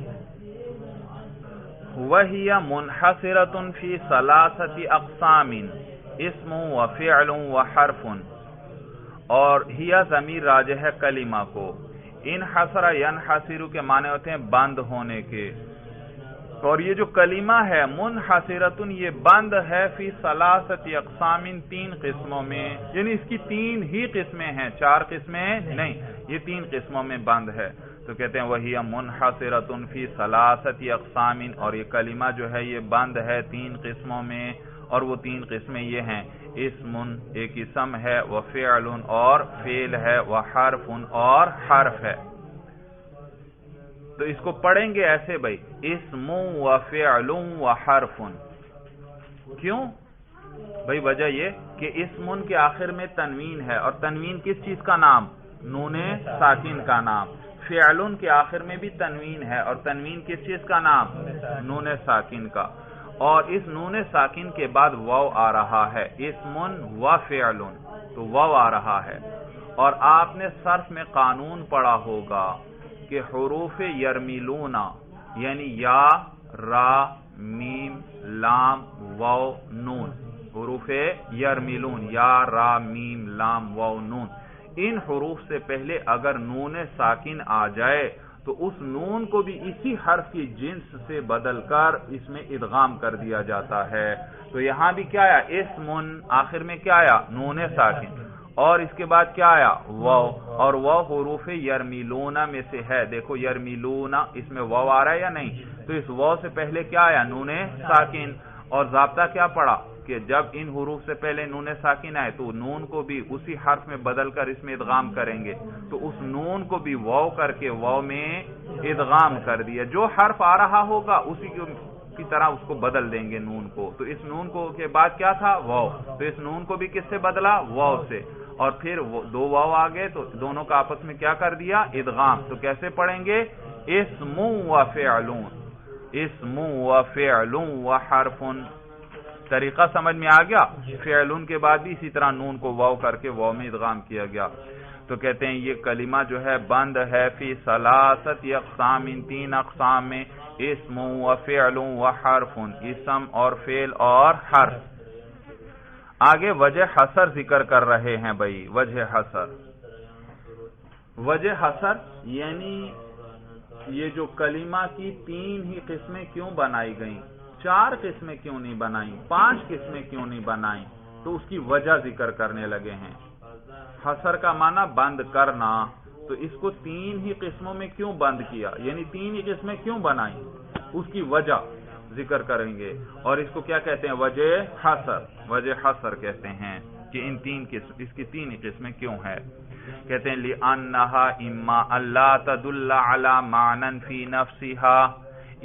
وَهِيَ مُنْحَصِرَةٌ فِي ثَلَاثَةِ أَقْسَامٍ اسم وفعل وحرف. اور ہیا ضمیر راجع ہے کلمہ کو. انحصر ینحصر کے معنی ہوتے ہیں بند ہونے کے. اور یہ جو کلمہ ہے منحصرتن یہ بند ہے فی ثلاثت اقسام، تین قسموں میں، یعنی اس کی تین ہی قسمیں ہیں، چار قسمیں نہیں، یہ تین قسموں میں بند ہے. تو کہتے ہیں وہی منحصرتن فی ثلاثت اقسام، اور یہ کلمہ جو ہے یہ بند ہے تین قسموں میں، اور وہ تین قسمیں یہ ہیں اسم ایک اسم ہے، وفعل اور فعل ہے، وحرف اور حرف ہے. تو اس کو پڑھیں گے ایسے بھائی اسم و فعل و حرف. کیوں بھائی؟ وجہ یہ کہ اسم کے آخر میں تنوین ہے، اور تنوین کس چیز کا نام؟ نون ساکن کا نام. فعل کے آخر میں بھی تنوین ہے، اور تنوین کس چیز کا نام؟ نون ساکن کا. اور اس نون ساکن کے بعد واو آ رہا ہے، اسم و فعل، تو واو آ رہا ہے. اور آپ نے صرف میں قانون پڑھا ہوگا کہ حروف یرمیلون یعنی یا، را، میم، لام، واو، نون، حروف یرمیلون یا، را، میم، لام، واو، نون، ان حروف سے پہلے اگر نون ساکن آ جائے تو اس نون کو بھی اسی حرف کی جنس سے بدل کر اس میں ادغام کر دیا جاتا ہے. تو یہاں بھی کیا آیا؟ اسم، آخر میں کیا آیا؟ نون ساکن، اور اس کے بعد کیا آیا؟ واو. اور واو حروف یرمیلون میں سے ہے. دیکھو یرمیلون اس میں واو آ رہا ہے یا نہیں؟ تو اس واو سے پہلے کیا آیا؟ نون ساکن. اور ضابطہ کیا پڑا کہ جب ان حروف سے پہلے نون ساکن آئے تو نون کو بھی اسی حرف میں بدل کر اس میں ادغام کریں گے. تو اس نون کو بھی واو کر کے واو میں ادغام کر دیا. جو حرف آ رہا ہوگا اسی کی طرح اس کو بدل دیں گے نون کو. تو اس نون کو کے بعد کیا تھا؟ واو. تو اس نون کو بھی کس سے بدلا؟ واو سے. اور پھر دو واو آ گئے تو دونوں کا آپس میں کیا کر دیا؟ ادغام. تو کیسے پڑھیں گے؟ اسم و فعلون، اسم و فعلون و حرفن. طریقہ سمجھ میں آ گیا؟ فعلون کے بعد بھی اسی طرح نون کو واو کر کے واو میں ادغام کیا گیا. تو کہتے ہیں یہ کلمہ جو ہے بند ہے فی ثلاثت اقسام، تین اقسام میں، اسم و فعل و حرف، اسم اور فعل اور حرف. آگے وجہ حصر ذکر کر رہے ہیں بھائی. وجہ حصر وجہ حسر یعنی یہ جو کلمہ کی 3 ہی قسمیں کیوں بنائی گئیں، 4 قسمیں کیوں نہیں بنائیں، 5 قسمیں کیوں نہیں بنائیں، تو اس کی وجہ ذکر کرنے لگے ہیں۔ حسر کا معنی بند کرنا، تو اس کو 3 ہی قسموں میں کیوں بند کیا، یعنی 3 ہی قسمیں کیوں بنائیں، اس کی وجہ ذکر کریں گے، اور اس کو کیا کہتے ہیں؟ وجہ حسر، وجہ حسر کہتے ہیں کہ ان 3 قسم، اس کی 3 ہی قسمیں کیوں ہے۔ کہتے ہیں لِأَنَّهَا إِمَّا أَلَّا تَدُلَّ عَلَى مَعْنًى فِي نَفْسِهَا،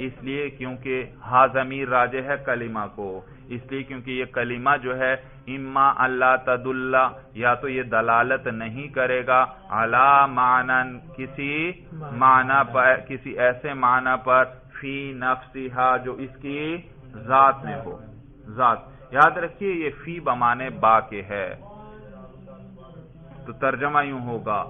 اس لیے کیونکہ ہا ضمیر راجع ہے کلمہ کو، اس لیے کیونکہ یہ کلمہ جو ہے اما اللہ تدل، یا تو یہ دلالت نہیں کرے گا علی معنن، کسی معنی پر، کسی ایسے معنی پر، فی نفسہا جو اس کی ذات میں ہو، ذات، یاد رکھیے یہ فی بمانے با کے ہے، تو ترجمہ یوں ہوگا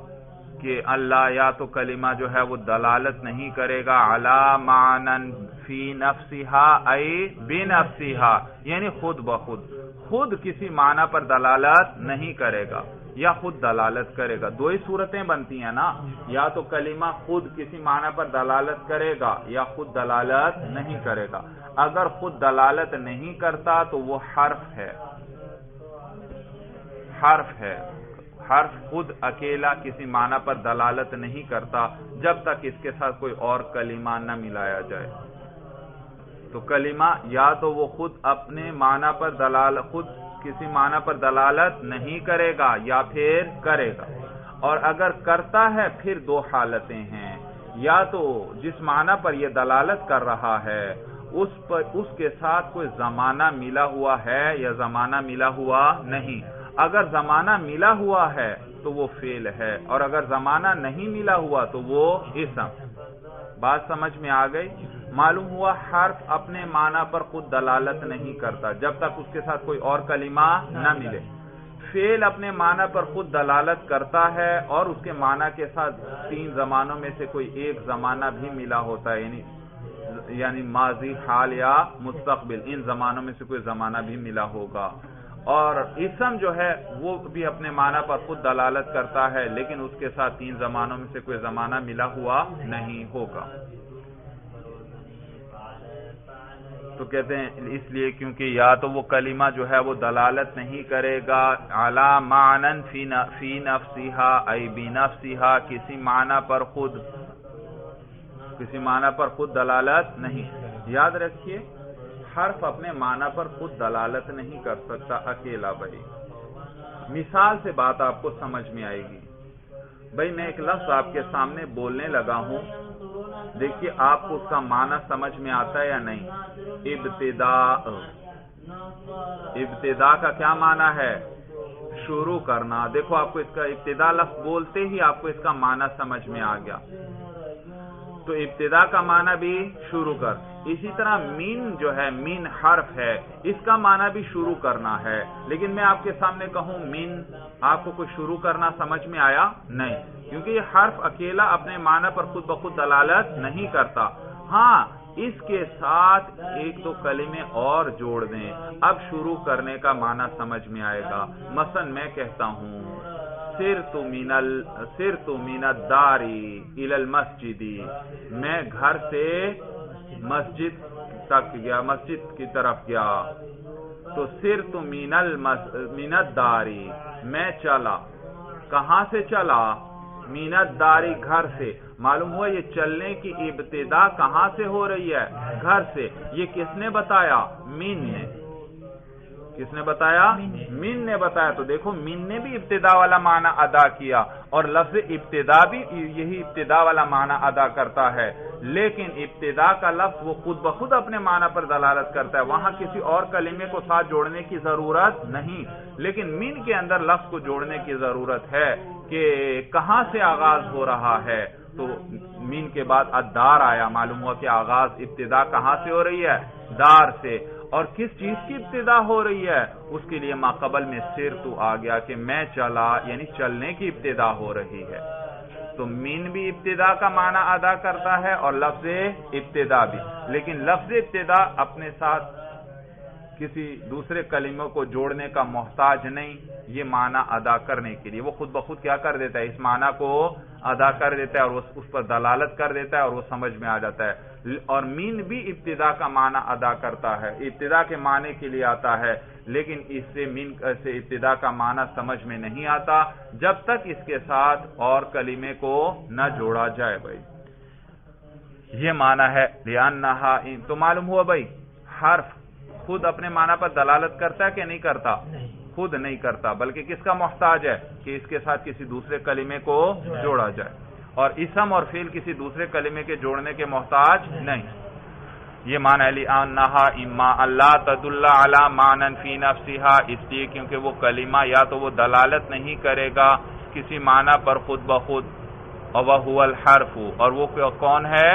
کہ اللہ یا تو کلمہ جو ہے وہ دلالت نہیں کرے گا علی معنن فی نفسہا ای بنفسہا، یعنی خود بخود، خود کسی معنی پر دلالت نہیں کرے گا یا خود دلالت کرے گا۔ 2 ہی صورتیں بنتی ہیں نا، یا تو کلمہ خود کسی معنی پر دلالت کرے گا یا خود دلالت نہیں کرے گا۔ اگر خود دلالت نہیں کرتا تو وہ حرف ہے، حرف ہے، حرف خود اکیلا کسی معنی پر دلالت نہیں کرتا جب تک اس کے ساتھ کوئی اور کلمہ نہ ملایا جائے۔ تو کلمہ یا تو وہ خود اپنے معنی پر دلالت، خود کسی معنی پر دلالت نہیں کرے گا یا پھر کرے گا، اور اگر کرتا ہے پھر 2 حالتیں ہیں، یا تو جس معنی پر یہ دلالت کر رہا ہے اس کے ساتھ کوئی زمانہ ملا ہوا ہے یا زمانہ ملا ہوا نہیں۔ اگر زمانہ ملا ہوا ہے تو وہ فعل ہے، اور اگر زمانہ نہیں ملا ہوا تو وہ اسم۔ بات سمجھ میں آ گئی؟ معلوم ہوا حرف اپنے معنی پر خود دلالت نہیں کرتا جب تک اس کے ساتھ کوئی اور کلمہ نہ ملے۔ فعل اپنے معنی پر خود دلالت کرتا ہے اور اس کے معنی کے ساتھ 3 زمانوں میں سے کوئی ایک زمانہ بھی ملا ہوتا ہے، یعنی ماضی، حال یا مستقبل، ان زمانوں میں سے کوئی زمانہ بھی ملا ہوگا۔ اور اسم جو ہے وہ بھی اپنے معنی پر خود دلالت کرتا ہے لیکن اس کے ساتھ 3 زمانوں میں سے کوئی زمانہ ملا ہوا نہیں ہوگا۔ تو کہتے ہیں اس لیے کیونکہ یا تو وہ کلمہ جو ہے وہ دلالت نہیں کرے گا علی معنن فی نفسہا ای بنفسہا، کسی معنی پر خود دلالت نہیں۔ یاد رکھیے حرف اپنے معنی پر خود دلالت نہیں کر سکتا اکیلا۔ بھائی مثال سے بات آپ کو سمجھ میں آئے گی۔ بھائی میں ایک لفظ آپ کے سامنے بولنے لگا ہوں، دیکھیے آپ کو اس کا معنی سمجھ میں آتا ہے یا نہیں؟ ابتداء، ابتداء کا کیا معنی ہے؟ شروع کرنا۔ دیکھو آپ کو اس کا ابتداء لفظ بولتے ہی آپ کو اس کا معنی سمجھ میں آ گیا۔ تو ابتداء کا معنی بھی شروع کر۔ اسی طرح مین جو ہے، مین حرف ہے، اس کا معنی بھی شروع کرنا ہے، لیکن میں آپ کے سامنے کہوں مین، آپ کو کوئی شروع کرنا سمجھ میں آیا؟ نہیں، کیونکہ یہ حرف اکیلا اپنے معنی پر خود بخود دلالت نہیں کرتا۔ ہاں اس کے ساتھ 1-2 کلمے اور جوڑ دیں، اب شروع کرنے کا معنی سمجھ میں آئے گا۔ مثلا میں کہتا ہوں سرت من الدار الى المسجد، میں گھر سے مسجد تک گیا، مسجد کی طرف گیا۔ تو سرت من الدار، میں چلا، کہاں سے چلا؟ من الدار، گھر سے۔ معلوم ہوا یہ چلنے کی ابتدا کہاں سے ہو رہی ہے؟ گھر سے۔ یہ کس نے بتایا؟ من نے۔ کس نے بتایا؟ من نے بتایا۔ تو دیکھو من نے بھی ابتدا والا معنی ادا کیا، اور لفظ ابتدا بھی یہی ابتدا والا معنی ادا کرتا ہے، لیکن ابتدا کا لفظ وہ خود بخود اپنے معنی پر دلالت کرتا ہے، وہاں کسی اور کلمے کو ساتھ جوڑنے کی ضرورت نہیں، لیکن من کے اندر لفظ کو جوڑنے کی ضرورت ہے کہ کہاں سے آغاز ہو رہا ہے۔ تو من کے بعد الدار آیا، معلوم ہوا کہ آغاز ابتدا کہاں سے ہو رہی ہے؟ دار سے۔ اور کس چیز کی ابتدا ہو رہی ہے؟ اس کے لیے ما قبل میں سرت آ گیا کہ میں چلا، یعنی چلنے کی ابتدا ہو رہی ہے۔ تو من بھی ابتدا کا معنی ادا کرتا ہے اور لفظ ابتدا بھی، لیکن لفظ ابتدا اپنے ساتھ کسی دوسرے کلموں کو جوڑنے کا محتاج نہیں، یہ معنی ادا کرنے کے لیے وہ خود بخود کیا کر دیتا ہے، اس معنی کو ادا کر دیتا ہے اور اس پر دلالت کر دیتا ہے اور وہ سمجھ میں آ جاتا ہے۔ اور مین بھی ابتدا کا معنی ادا کرتا ہے، ابتدا کے معنی کے لیے آتا ہے، لیکن اس سے مین سے ابتدا کا معنی سمجھ میں نہیں آتا جب تک اس کے ساتھ اور کلمے کو نہ جوڑا جائے۔ بھائی یہ معنی ہے لِأَنَّهَا، تو معلوم ہوا بھائی حرف خود اپنے معنی پر دلالت کرتا ہے کہ نہیں کرتا؟ خود نہیں کرتا، بلکہ کس کا محتاج ہے کہ اس کے ساتھ کسی دوسرے کلمے کو جوڑا جائے، اور اسم اور فعل کسی دوسرے کلمے کے جوڑنے کے محتاج نہیں۔ یہ معنی ہے لِأَنَّهَا إِمَّا أَلَّا تَدُلَّ عَلَى مَعْنًى فِي نَفْسِهَا، اس لیے کیونکہ وہ کلمہ یا تو وہ دلالت نہیں کرے گا کسی معنی پر خود بخود، اور وَهُوَ الْحَرْفُ، اور وہ کون ہے؟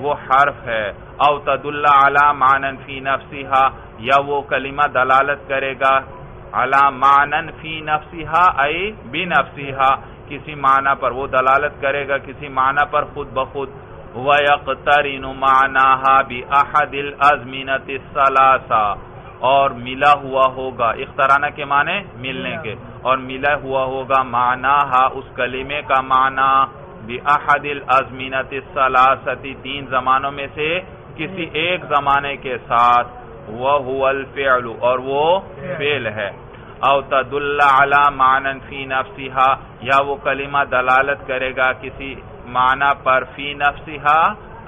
وہ حرف ہے، او تدل علی معنی فی نفسها، یا وہ کلمہ دلالت کرے گا علی معنی فی نفسها ای بنفسها، کسی معنی پر وہ دلالت کرے گا کسی معنی پر خود بخود، وَيَقْتَرِنُ مَعْنَاهَا بِأَحَدِ الْأَزْمِنَةِ الثَّلَاثَةِ، اور ملا ہوا ہوگا، اقترانہ کے معنی ملنے کے، اور ملا ہوا ہوگا معناها اس کلمے کا معنی بِأَحَدِ الْأَزْمِنَةِ الثَّلَاثَةِ تین زمانوں میں سے کسی ایک زمانے کے ساتھ، وَهُوَ الْفِعْلُ اور وہ فعل ہے، او تدل علی معنی فی نفسها، یا وہ کلمہ دلالت کرے گا کسی معنی پر فی نفسها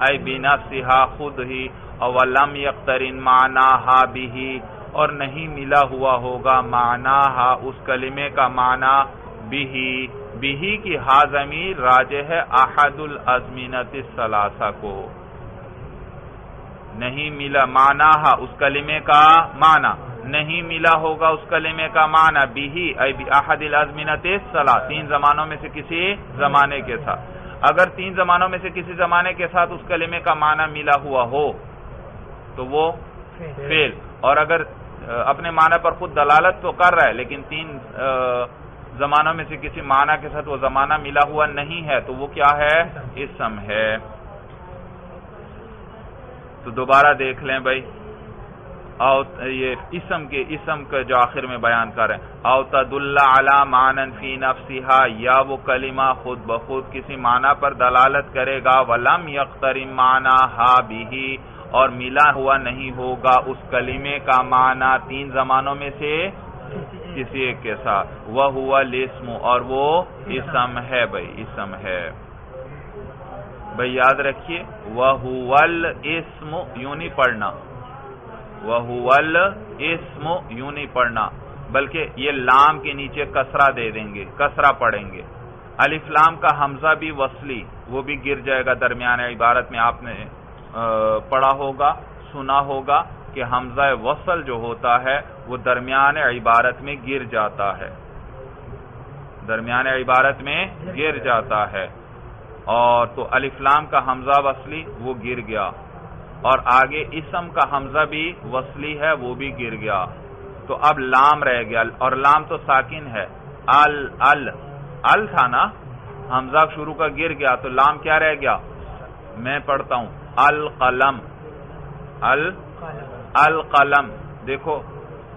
ای بنفسها خود ہی، اور وَلَمْ يَقْتَرِنْ مَعْنَاهَا بِهِ، اور نہیں ملا ہوا ہوگا معناها اس کلمے کا معنی بِهِ کی ہا ضمیر راجع ہے احد الازمنۃ الثلاثہ کو، نہیں ملا معناها اس کلمے کا معنی، نہیں ملا ہوگا اس کلمے کا معنی بِهِ ای بِأَحَدِ الازمنۃ الثلاث تین زمانوں میں سے کسی زمانے کے ساتھ، اگر تین زمانوں میں سے کسی زمانے کے ساتھ اس کلمے کا معنی ملا ہوا ہو تو وہ فعل، اور اگر اپنے معنی پر خود دلالت تو کر رہا ہے لیکن تین زمانوں میں سے کسی معنی کے ساتھ وہ زمانہ ملا ہوا نہیں ہے تو وہ کیا ہے؟ اسم ہے۔ تو دوبارہ دیکھ لیں بھائی، او یہ اسم کے جو آخر میں بیان کر رہے ہیں، او تدل علی معنی فی نفسها، یا وہ کلمہ خود بخود کسی معنی پر دلالت کرے گا، ولم یقترن معناها بہ، اور ملا ہوا نہیں ہوگا اس کلمے کا معنی تین زمانوں میں سے کسی ایک کے ساتھ، وَهُوَ الْاسْمُ اور وہ اسم ہے۔ بھائی اسم ہے، بھائی یاد رکھیے وَهُوَ الْاسْمُ یوں نہیں پڑھنا، وَهُوَ الْاسْمُ یوں نہیں پڑھنا، بلکہ یہ لام کے نیچے کسرہ دے دیں گے، کسرہ پڑھیں گے۔ الف لام کا حمزہ بھی وصلی، وہ بھی گر جائے گا درمیان عبارت میں، آپ نے پڑھا ہوگا سنا ہوگا کہ حمزہ وصل جو ہوتا ہے وہ درمیان عبارت میں گر جاتا ہے، درمیان عبارت میں گر جاتا ہے، اور تو الف لام کا حمزہ وصلی وہ گر گیا، اور آگے اسم کا حمزہ بھی وصلی ہے وہ بھی گر گیا، تو اب لام رہ گیا، اور لام تو ساکن ہے، ال تھا نا، حمزہ شروع کا گر گیا تو لام کیا رہ گیا؟ میں پڑھتا ہوں القلم، القلم، دیکھو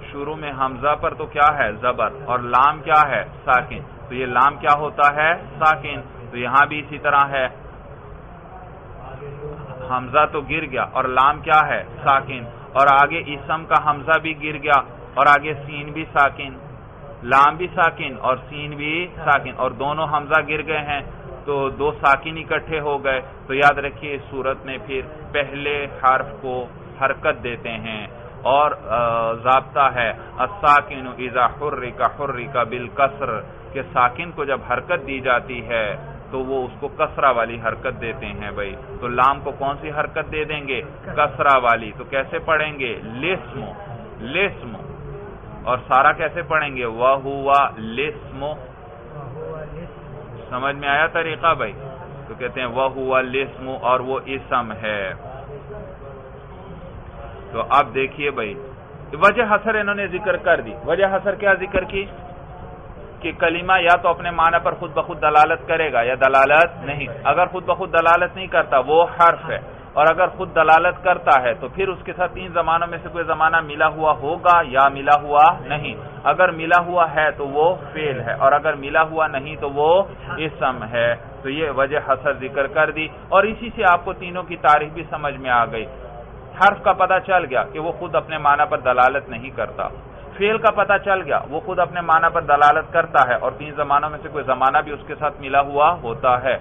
شروع میں حمزہ پر تو کیا ہے؟ زبر، اور لام کیا ہے؟ ساکن، تو یہ لام کیا ہوتا ہے؟ ساکن، تو یہاں بھی اسی طرح ہے، حمزہ تو گر گیا اور لام کیا ہے؟ ساکن، اور آگے اسم کا حمزہ بھی گر گیا، اور آگے سین بھی ساکن، لام بھی ساکن اور سین بھی ساکن، اور دونوں حمزہ گر گئے ہیں تو دو ساکن اکٹھے ہو گئے، تو یاد رکھیے اس صورت میں پھر پہلے حرف کو حرکت دیتے ہیں، اور ضابطہ ہے الساکن اذا حرک بالکسر، کہ ساکن کو جب حرکت دی جاتی ہے تو وہ اس کو کسرہ والی حرکت دیتے ہیں۔ بھائی تو لام کو کون سی حرکت دے دیں گے؟ کسرہ والی، تو کیسے پڑھیں گے؟ لسم، اور سارا کیسے پڑھیں گے؟ وَهُوَ الْاسْمُ، سمجھ میں آیا طریقہ بھائی؟ تو کہتے ہیں وَهُوَ الْاسْمُ اور وہ اسم ہے۔ تو اب دیکھیے بھائی وجہ حسر انہوں نے ذکر کر دی، وجہ حسر کیا ذکر کی؟ کہ کلمہ یا تو اپنے معنی پر خود بخود دلالت کرے گا یا دلالت نہیں، اگر خود بخود دلالت نہیں کرتا وہ حرف ہے، اور اگر خود دلالت کرتا ہے تو پھر اس کے ساتھ 3 زمانوں میں سے کوئی زمانہ ملا ہوا ہوگا یا ملا ہوا نہیں. اگر ملا ہوا ہے تو وہ فعل ہے، اور اگر ملا ہوا نہیں تو وہ اسم ہے. تو یہ وجہ حصر ذکر کر دی، اور اسی سے آپ کو تینوں کی تعریف بھی سمجھ میں آ گئی. حرف کا پتہ چل گیا کہ وہ خود اپنے معنی پر دلالت نہیں کرتا. فعل کا پتہ چل گیا وہ خود اپنے معنی پر دلالت کرتا ہے اور 3 زمانوں میں سے کوئی زمانہ بھی اس کے ساتھ ملا ہوا ہوتا ہے.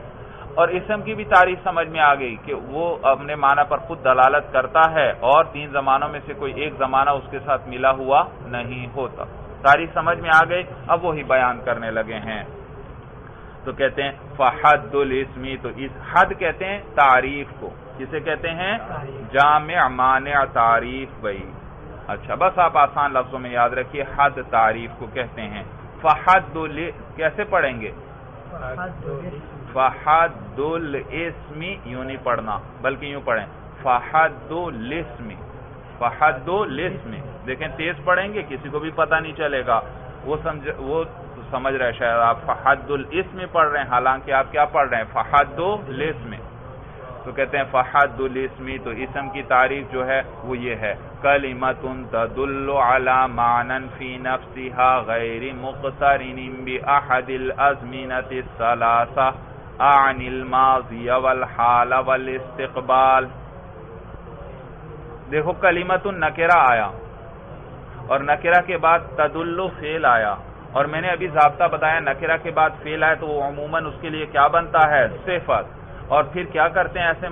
اور اسم کی بھی تعریف سمجھ میں آ گئی کہ وہ اپنے معنی پر خود دلالت کرتا ہے اور 3 زمانوں میں سے کوئی ایک زمانہ اس کے ساتھ ملا ہوا نہیں ہوتا. تعریف سمجھ میں آ گئی. اب وہی بیان کرنے لگے ہیں. تو کہتے ہیں فحد الاسمی، تو اس حد کہتے ہیں تعریف کو. کسے کہتے ہیں؟ جامع مانع تعریف. بھائی اچھا، بس آپ آسان لفظوں میں یاد رکھیے، حد تعریف کو کہتے ہیں. فحد کیسے پڑھیں گے؟ فحد الاسمی یوں نہیں پڑھنا، بلکہ یوں پڑھیں فحد الاسمی. فحد الاسمی دیکھیں تیز پڑھیں گے کسی کو بھی پتہ نہیں چلے گا. وہ سمجھ رہے شاید آپ فحد الاسم پڑھ رہے ہیں، حالانکہ آپ کیا پڑھ رہے ہیں؟ فحد الاسم. تو کہتے ہیں فحد الاسم، تو اسم کی تعریف جو ہے وہ یہ ہے کلمۃ تدل علی معنی فی نفسها غیر مقترن باحد الازمنۃ الثلاثہ عن الماضی والحال والاستقبال. دیکھو کلمۃ نکرہ آیا اور نکرہ کے بعد تدل فعل آیا، اور میں نے ابھی ضابطہ بتایا نکرہ کے بعد فعل آئے تو وہ عموماً اس کے لیے کیا بنتا ہے؟ صفت. اور پھر کیا کرتے ہیں ایسے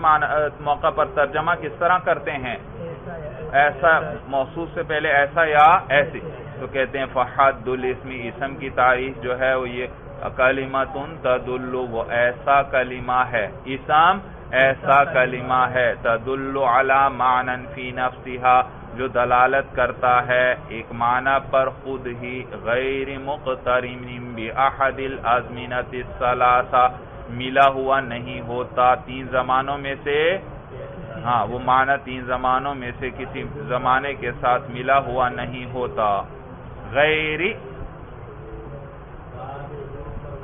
موقع پر؟ ترجمہ کس طرح کرتے ہیں؟ ایسا موصوف سے پہلے ایسا یا ایسی. تو کہتے ہیں فحد الاسم، اسم کی تعریف جو ہے وہ یہ کلمۃ تدل، وہ ایسا کلمہ ہے، اسم ایسا کلمہ ہے، تدل علی معنی فی نفسها، جو دلالت کرتا ہے ایک معنی پر خود ہی، غیر مقترن باحد الازمنۃ الثلاثہ، ملا ہوا نہیں ہوتا 3 زمانوں میں سے. ہاں، وہ معنی 3 زمانوں میں سے کسی زمانے کے ساتھ ملا ہوا نہیں ہوتا. غیر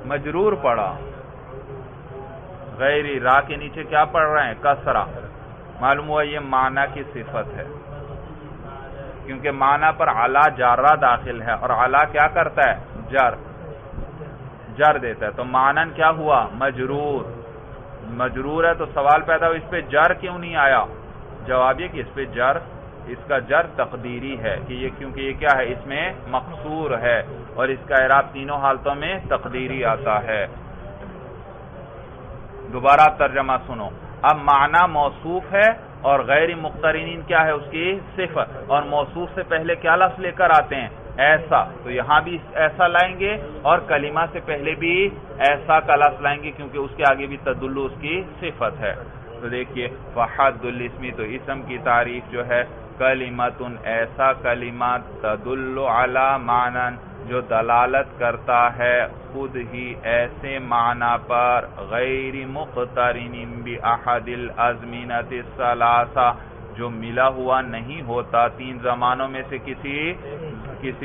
مجرور پڑھا، غیر را کے نیچے کیا پڑھ رہے ہیں؟ کسرہ. معلوم ہوا یہ معنی کی صفت ہے، کیونکہ معنی پر علا جارہ داخل ہے، اور علا کیا کرتا ہے؟ جر دیتا ہے. تو معنی کیا ہوا؟ مجرور. مجرور ہے تو سوال پیدا ہو اس پہ جر کیوں نہیں آیا؟ جواب یہ کہ اس پہ جر، اس کا جر تقدیری ہے کہ یہ، کیونکہ یہ کیا ہے؟ اس میں مقصور ہے، اور اس کا اعراب تینوں حالتوں میں تقدیری آتا ہے. دوبارہ آپ ترجمہ سنو. اب معنی موصوف ہے اور غیر مقترنین کیا ہے؟ اس کی صفت. اور موصوف سے پہلے کیا لفظ لے کر آتے ہیں؟ ایسا. تو یہاں بھی ایسا لائیں گے، اور کلمہ سے پہلے بھی ایسا کا لفظ لائیں گے، کیونکہ اس کے آگے بھی تدل اس کی صفت ہے. تو دیکھیے فحد الاسم، تو اسم کی تعریف جو ہے کلمۃ ایسا کلمہ تدل علی معنی، جو دلالت کرتا ہے خود ہی ایسے معنی پر، غیر مقترن باحد الازمنۃ الثلاثہ، جو ملا ہوا نہیں ہوتا 3 زمانوں میں سے کسی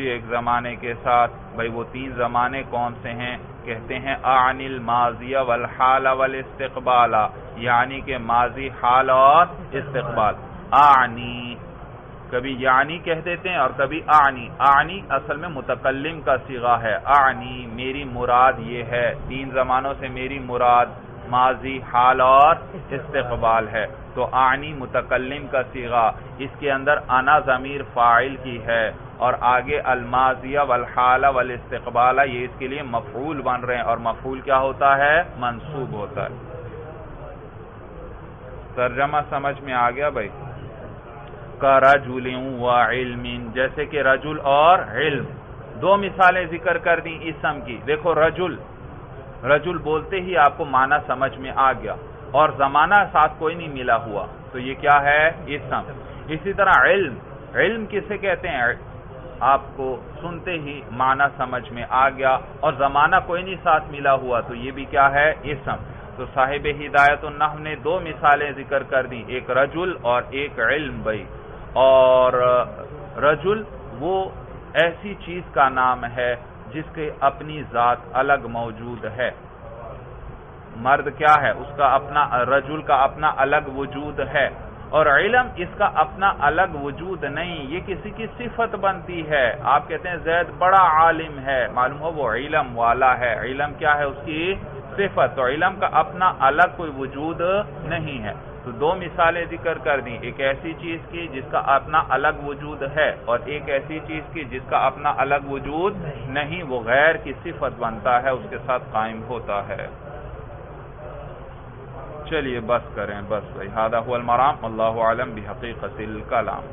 ایک زمانے کے ساتھ. بھائی وہ 3 زمانے کون سے ہیں؟ کہتے ہیں اعن الماضی والحال والاستقبال، یعنی کہ ماضی، حال اور استقبال. اعنی کبھی یعنی کہہ دیتے ہیں اور کبھی اعنی. اعنی اصل میں متکلم کا صیغہ ہے. اعنی میری مراد یہ ہے، 3 زمانوں سے میری مراد ماضی، حال اور استقبال ہے. تو اعنی متکلم کا صیغہ، اس کے اندر انا ضمیر فاعل کی ہے، اور آگے الماضیہ والحال والاستقبال یہ اس کے لیے مفعول بن رہے ہیں، اور مفعول کیا ہوتا ہے؟ منصوب ہوتا ہے. ترجمہ سمجھ میں آ گیا بھائی؟ کَرَجُلٍ وَعِلْمٍ، جیسے کہ رجل اور علم. 2 مثالیں ذکر کر دیں اسم کی. دیکھو رجل بولتے ہی آپ کو معنی سمجھ میں آ گیا، اور زمانہ ساتھ کوئی نہیں ملا ہوا، تو یہ کیا ہے؟ اسم. اسی طرح علم کسے کہتے ہیں؟ آپ کو سنتے ہی معنی سمجھ میں آ گیا اور زمانہ کوئی نہیں ساتھ ملا ہوا، تو یہ بھی کیا ہے؟ اسم. تو صاحب ہدایت النحو نے 2 مثالیں ذکر کر دیں، ایک رجل اور ایک علم. بھائی اور رجل وہ ایسی چیز کا نام ہے جس کے اپنی ذات الگ موجود ہے. مرد کیا ہے، اس کا اپنا، رجل کا اپنا الگ وجود ہے، اور علم اس کا اپنا الگ وجود نہیں، یہ کسی کی صفت بنتی ہے۔ آپ کہتے ہیں زید بڑا عالم ہے، معلوم ہو وہ علم والا ہے، علم کیا ہے، اس کی صفت، تو علم کا اپنا الگ کوئی وجود نہیں ہے۔ تو دو مثالیں ذکر کر دیں، ایک ایسی چیز کی جس کا اپنا الگ وجود ہے، اور ایک ایسی چیز کی جس کا اپنا الگ وجود نہیں، وہ غیر کی صفت بنتا ہے، اس کے ساتھ قائم ہوتا ہے۔ چلیے بس کریں، بس بھائی، ھذا ھو المرام، اللہ اعلم بحقیقت الکلام۔